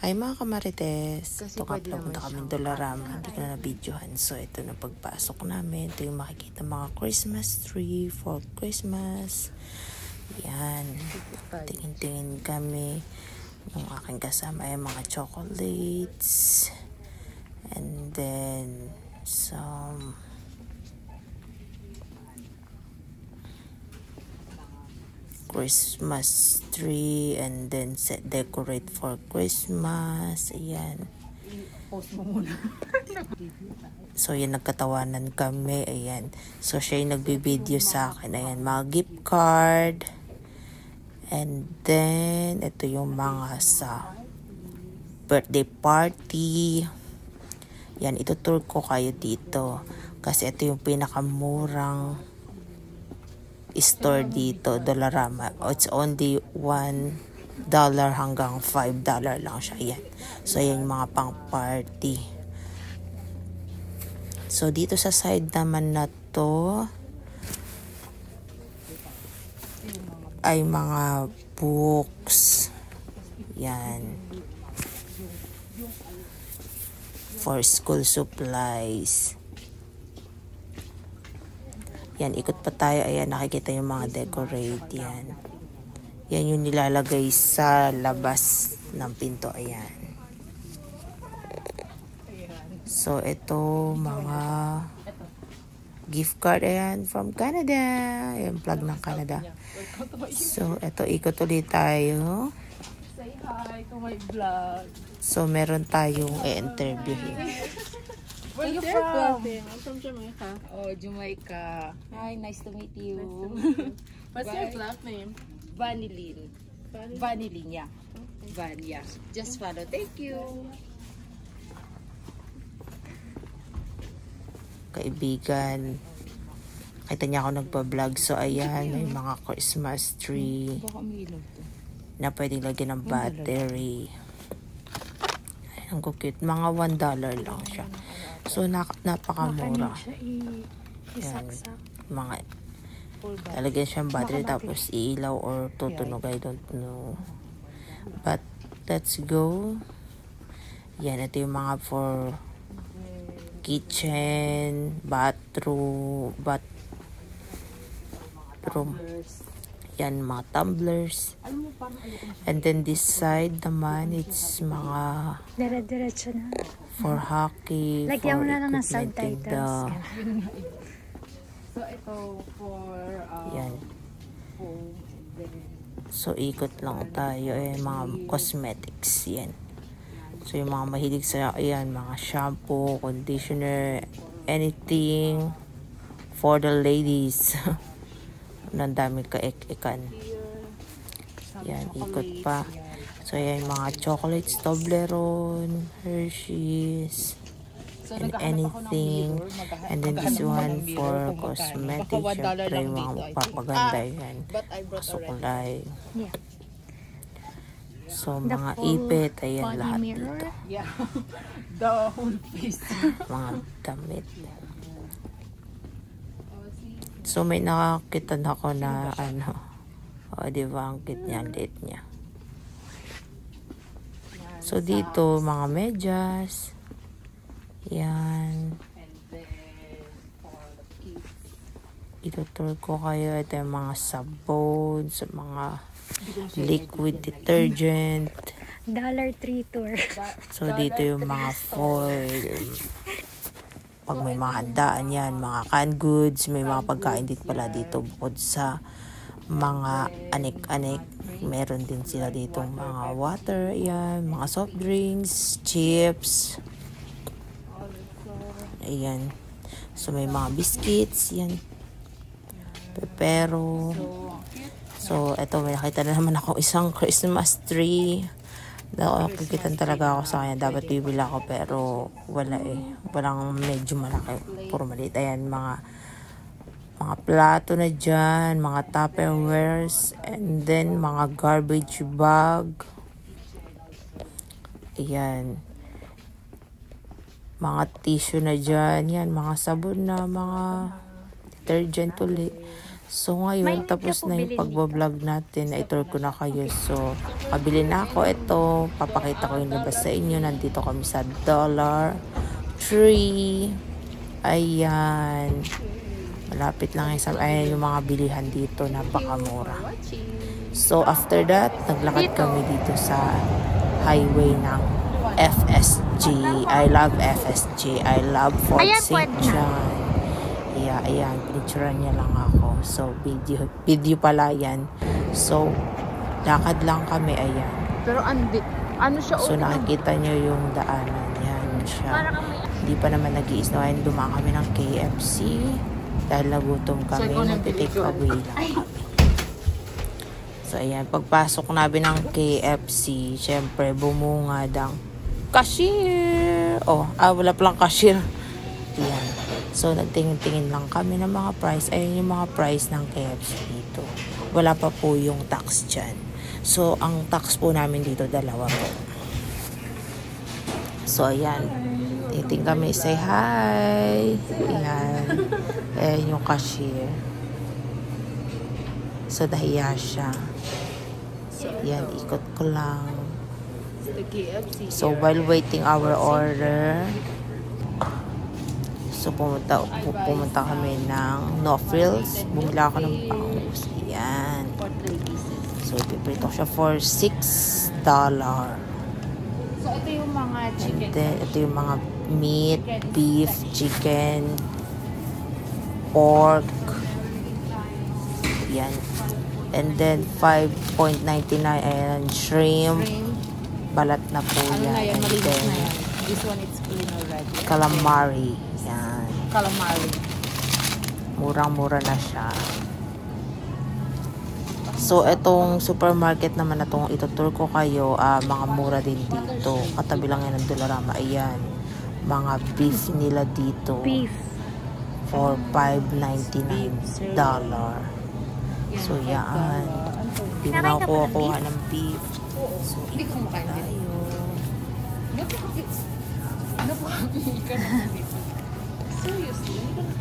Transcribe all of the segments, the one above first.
Hi mga kamarites, ito nga punta kami Dollarama, hindi ko na na-videohan. So ito na pagpasok namin, ito yung makikita mga Christmas tree for Christmas. Yan, tingin-tingin kami. Yung aking kasama ay mga chocolates. And then some Christmas tree, and then set decorate for Christmas. Ayan. Post mo muna. So yan, nagkatawanan kami. Ayan. So siya yung nagbibideo sa akin. Ayan, mga gift card. And then ito yung mga sa birthday party. Yan, itutur ko kayo dito. Kasi ito yung pinakamurang store dito, Dollarama. It's only $1 hanggang $5 lang siya. Yan. So, yan yung mga pang party. So, dito sa side naman na to ay mga books. Yan. For school supplies. Yan, ikot pa tayo. Ayan, nakikita yung mga decorate. Yan. Yan yung nilalagay sa labas ng pinto. Ayan. So, ito, mga gift card. Ayan, from Canada. Ayan, plug ng Canada. So, ito, ikot ulit tayo. Say hi to my vlog. So, meron tayong i-interviewin. Where you from? I'm from Jamaica. Oh, Jamaica. Hi, nice to meet you. What's your vlog name? Vanillin. Vanillin, yeah. Van, yeah. Just follow. Thank you. Kaibigan, kita niya ako nagpa-vlog. So, ayan, may mga Christmas tree na pwedeng lagyan ng battery. Ang cute. Mga $1 lang siya. So, napakamura. Yan. Mga, talagyan siyang battery tapos iilaw or tutunog. I don't know. But, let's go. Yan, ito yung mga for kitchen, bathroom. Yan, mga tumblers. And then this side naman, it's mga dire-diretso na. for hockey, Lagyan mo for na lang ng equipment in the... So, ito for... Yan. So, ikot lang tayo. Ayan, mga cosmetics. Yan. So, yung mga mahilig sa... Ayan, mga shampoo, conditioner, anything for the ladies. Ang dami ka-ek-ekan. Yan, ikot pa. So, ayan, mga chocolates, Toblerone, Hershey's, and anything. And then this one for cosmetics. Siyempre, yung mga magpapaganda yan. Masukulay. Yeah. So, mga ipit, ayan, lahat mirror. dito. Yeah. The whole face. Mga damit. So, may nakakita na ako na, ano, o, diba, ang cute niya, ang liit niya. So, dito, mga medyas. Yan. Itutur ko kayo. Ito yung mga sabon, sa mga liquid detergent. Dollar Tree Tour. So, dito yung mga foil. Pag may mga handaan yan, mga canned goods, may mga pagkain din pala dito bukod sa mga anik-anik. Meron din sila dito mga water, yan, mga soft drinks, chips. Ayan. So, may mga biscuits, yan. Pepero. So, eto, may nakita na naman ako isang Christmas tree. Nakikitan talaga ako sa kanya. Dapat bibili ako pero wala eh. Walang medyo malaki. Puro maliit. Ayan, mga plato na dyan, mga Tupperwares, and then mga garbage bag. Ayan. Mga tissue na dyan. Yan, mga sabon na, mga detergent ulit. So ngayon, May tapos need ka na po yung bilhin pagbablog natin. Na-tour ko na kayo. So, kabili na ako. Ito, papakita ko yung labas sa inyo. Nandito kami sa Dollar Tree. Ayan. Malapit lang yung, ayan yung mga bilihan dito. Napakamura. So, after that, naglakad kami dito sa highway ng FSG. I love FSG. I love Fort St. John. Yeah, ayan. Pinicturean niya lang ako. So, video pala yan. So, lakad lang kami. Ayan. Pero ano siya? So, nakikita niyo yung daanan. Yan siya. Hindi pa naman nag-iisno. Ayan, dumaan kami ng KFC. Dahil nagutom kami. Mag-take away lang kami. So, ayan. Pagpasok namin ng KFC, syempre, bumungad ang cashier. Wala palang cashier. Ayan. So, nagtingin-tingin lang kami ng mga price. Ayun yung mga price ng KFC dito. Wala pa po yung tax dyan. So, ang tax po namin dito, 2 po. So, ayan. Tingin kami, say hi. Ayan. Ayan yung cashier. So, dahiya siya. So, ayan. Ikot ko lang. So, while waiting our order, so, pumunta kami ng No Frills. Bumila ako ng bangus. Ayan. So, ipiprito ko siya for $6. So, ito yung mga chicken. And then, ito yung mga meat, beef, chicken, pork. Ayan. And then, 5.99. Ayan, shrimp. Balat na po Ano yan. na yan? And Malinis then, na yan. This one, it's clean already. calamari. Yan. Calamari. Murang-mura na siya. So, itong supermarket naman na itong itutur ko kayo, mga mura din dito. Katabi lang yan ng Dollarama. Ayan. Mga beef nila dito. Beef. For $5.99. So, yan. Hindi na ako kuha ng beef. So, Hindi ko kumakain din. tayo.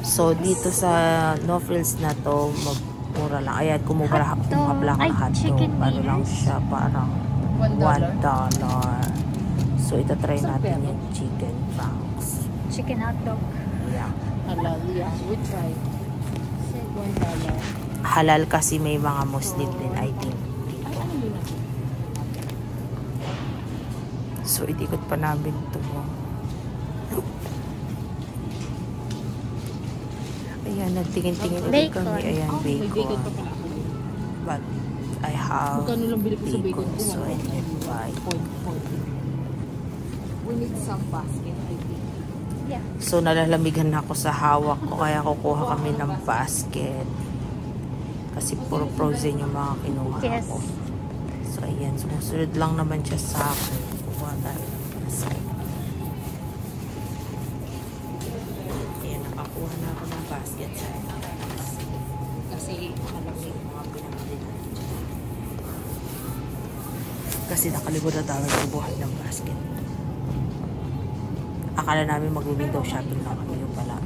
So, dito sa No Frills na to, mura lang. Ayan, kumubra lang Ay, ang hotdog. chicken Ano lang wings. siya, parang $1. So, itatry natin yung chicken banks. Chicken hotdog. Yeah. Halal, yeah. We try. $1. Halal kasi may mga Muslim din, I think. Dito. So, itikot pa namin ito. Ayan, nagtingin-tingin ulit Bacon. kami. Ayan, May bacon bacon. pa pala. But, I have Magkano lang bili ko sa bacon ko? so I didn't buy. We need some basket, I think. Yeah. So, nalalamigan na ako sa hawak ko, kaya kukuha kami ng basket. Kasi puro frozen yung mga kinuha Yes. ko. So, ayan. Sumusunod lang naman siya sa akin. Kukuha tayo ng basket. Ayan, nakakuha na ako ng basket sa akin. Kasi malamig mga pinamili natin dyan. Kasi nakalimutan na tayo magbubuhat ng basket. Akala namin mag-window shopping lang kami yung pala.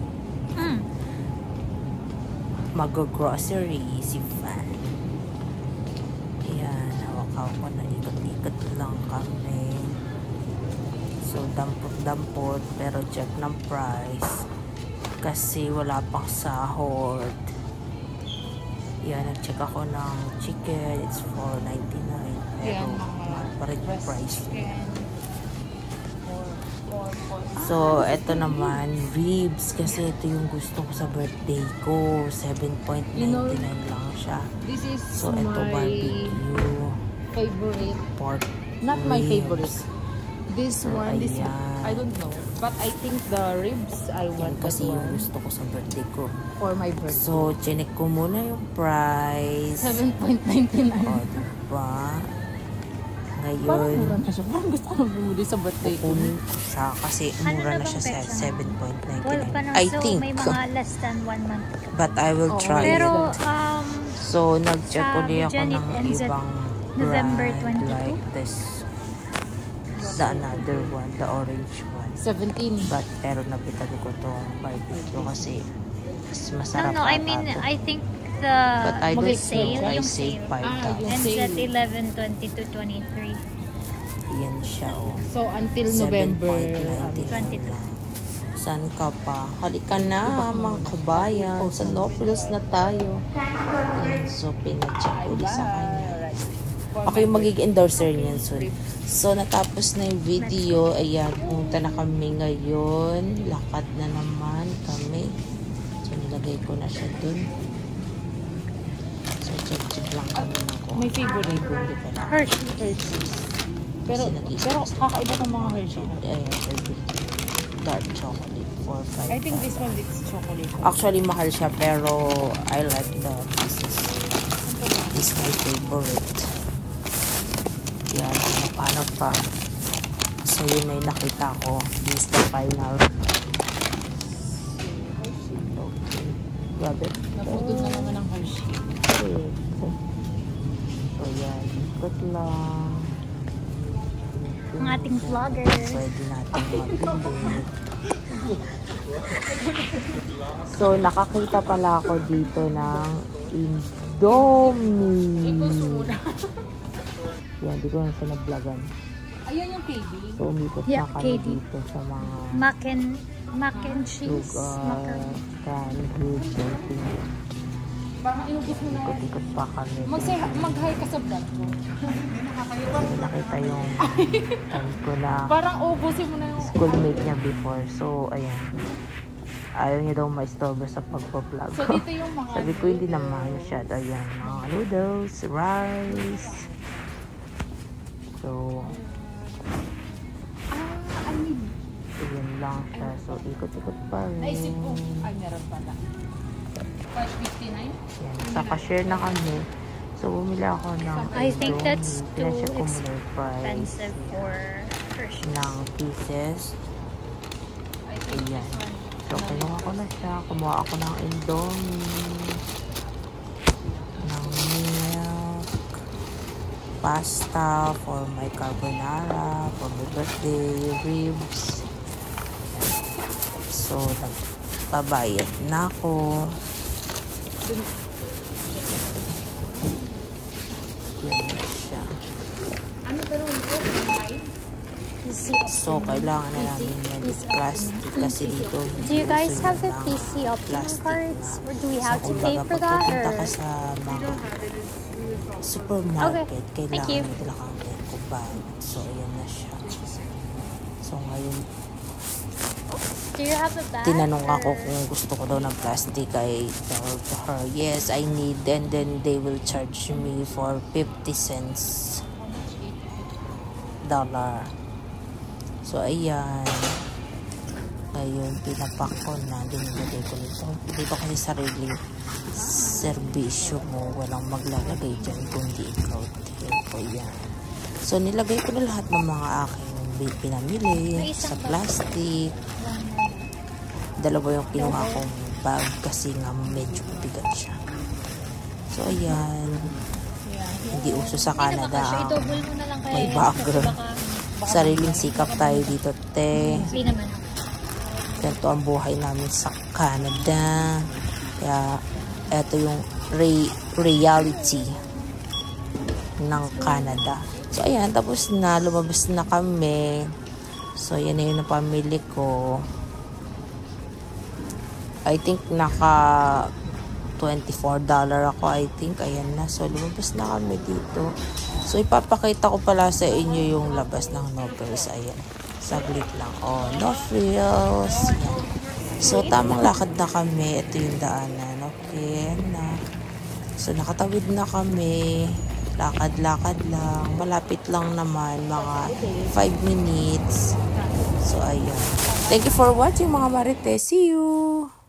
Mag-grocery si Fan. Ayan, hawak-hawak ko na ikot-ikot lang kami. So, dampot-dampot pero check ng price. Kasi wala pang sahod. Yan, nag-check ako ng chicken. It's $4.99. Pero, mahal pa rin yung price. So, eto naman, ribs. Kasi ito yung gusto ko sa birthday ko. $7.99 lang siya. This is So, eto my barbecue. favorite. Pork Not my ribs. favorite. This So, one, this ayan. I don't know. But I think the ribs, I Yan want that kasi yung one gusto ko sa birthday ko. for my birthday. So, chinek ko muna yung price. $7.99. O, diba? Parang Ngayon, mura na siya. Parang gusto ko na bumili sa birthday ko. kunin ko siya kasi Ano mura na na bang siya sa petsa? 7.99. I so think. may mga less than 1 month. But I will Oo. try Pero, it. So, nag-check sa ulit ako Janet ng ends at ibang November brand 22? like this. The another one, the orange one. 17. But, pero napitan ko to barbecue kasi mas masarap no, I ata mean, to. I think But I don't sale, know. I yung saved sale. 5,000. Ends at 11:20 to 23. Yan siya, oh. So, until November 7.99 lang. Saan ka pa? Halika na, mga kabayan. Sa Nopilos na tayo. So, pinag-check ulit sa kanya. Ako yung magiging endorser niyan soon. So, natapos na yung video. Ayan, punta na kami ngayon. Lakad na naman kami. So, nilagay ko na siya dun. So, check lang kami ng ko. May favorite. May bumili pa na. Hershey's. Pero kakaiba ng mga Hershey. Ayan, dark chocolate for 5. I think this one is chocolate. Actually, mahal siya pero I like the pieces. This is my favorite. Yan, paano pa. So, yun na yung nakita ko. This is the final. Okay. Grabe. Napugod na naman ng Hershey. Okay. So, yan. Ikot lang. Ang ating vlogger. Pwede natin mag-bili. So, nakakita pala ako dito ng Indomie. Yan, di ko na siya nag-vlogan. Ayan yung KB. So, umikot Yeah, na kami KD. dito sa mga Mac and cheese. lugar, canned goods, something. Parang inubos mo na. Ikot-ikot pa kami. Mag-hi ka sa vlog ko. Kasi nakita yung time ko na Parang ubusin mo na yung... schoolmate niya before. So, ayan. Ayaw niya daw ma-istorbo sa pagpa-vlog. So, dito yung mga... Sabi ko, hindi naman masyado. Ayan, mga noodles, rice. So, I need... yun lang siya. So, ikot-ikot pa rin. Naisip ko. Ay, meron pala. 5.59? Yan. Sa cashier na kami. So, bumili ako ng I think that's too Pinacheck ko muna yung price expensive for Hershey's. ng pieces. Ayan. So, kinuha ko na siya. Kumuha ako ng Indomie. Ng milk. Pasta for my carbonara. For my birthday. Ribs. So, nagbabayad na ako. Yan na siya. So, kailangan na namin mag-plastic kasi dito. Do you guys have the Ng PC option plastic cards? na. Or do we have So, to pay kumbaga, for pag that? pupunta Or ka sa mga supermarket, Thank kailangan you. mo talaga ang kuban. So, ayan na siya. So, ngayon, do you have a bag? tinanong ako or- kung gusto ko daw ng plastic. I told her, yes, I need. And then they will charge me for 50 cents dollar. So, ayan. Ngayon, pinapak ko na. Dinilagay ko nito. Dito kasi sarili serbisyo mo. Walang maglalagay dyan kundi ikaw. So, ayan. So, nilagay ko na lahat ng mga aking pinamili sa plastic. Dalawa yung kinuha kong bag kasi nga medyo mabigat siya. So, ayan. Hindi uso sa Canada ang I-double mo na lang kaya may yun. bag. Kasi baka Sariling sikap tayo dito, te. hindi naman. Ganito ang buhay namin sa Canada. Kaya, eto yung reality ng Canada. So, ayan. Tapos na, lumabas na kami. So, yan na yun ang pamili ko. I think naka $24 ako, I think. Ayan na. So, lumabas na kami dito. So, ipapakita ko pala sa inyo yung labas ng No Frills. Ayan. Saglit lang. Oh, No Frills. Ayan. So, tamang lakad na kami. Ito yung daanan. Okay. Ayan na. So, nakatawid na kami. Lakad-lakad lang. Malapit lang naman. Mga 5 minutes. So, ayan. Thank you for watching, mga Marites. See you!